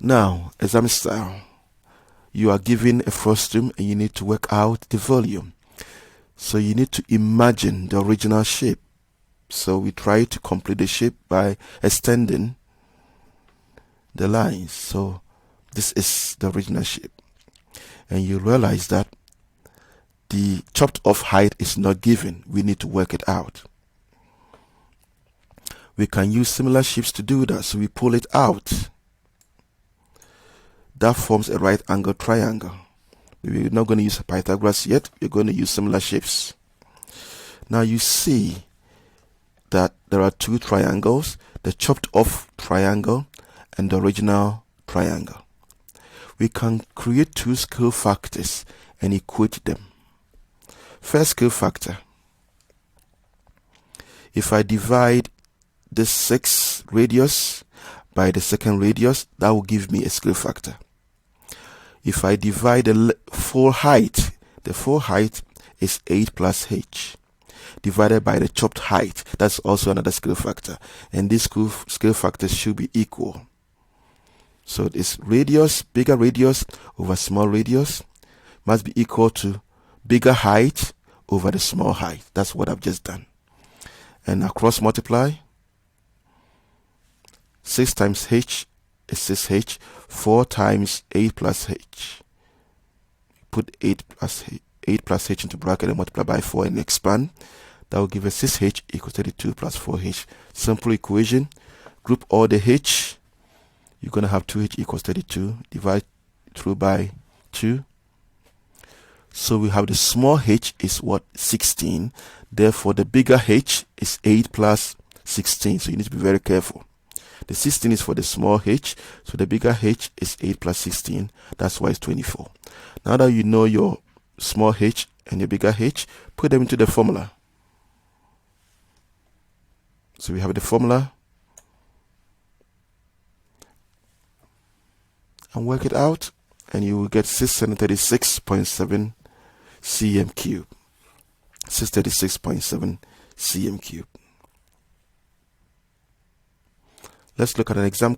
Now, exam style. You are given a frustum and you need to work out the volume. So you need to imagine the original shape. So we try to complete the shape by extending the lines. So this is the original shape. And you realize that the chopped off height is not given. We need to work it out. We can use similar shapes to do that. So we pull it out. That forms a right angle triangle. We're not going to use Pythagoras yet. We're going to use similar shapes. Now you see that there are two triangles, the chopped off triangle and the original triangle. We can create two scale factors and equate them. First scale factor. If I divide this 6 radius by the second radius, that will give me a scale factor. If I divide the full height, the full height is 8 plus h, divided by the chopped height. That's also another scale factor. And these scale factors should be equal. So this radius, bigger radius over small radius, must be equal to bigger height over the small height. That's what I've just done. And now cross multiply. 6 times h is 6h. 4 times 8 plus h. Put 8 plus h into bracket and multiply by 4 and expand. That will give us 6h equals 32 plus 4h. Simple equation. Group all the h. You're going to have 2h equals 32. Divide through by 2. So we have the small h is what? 16. Therefore, the bigger h is 8 plus 16. So you need to be very careful. The 16 is for the small h. So the bigger h is 8 plus 16. That's why it's 24. Now that you know your small h and your bigger h, put them into the formula. So we have the formula. And work it out. And you will get 636.7 cm cube. 636.7 cm cube. Let's look at an example.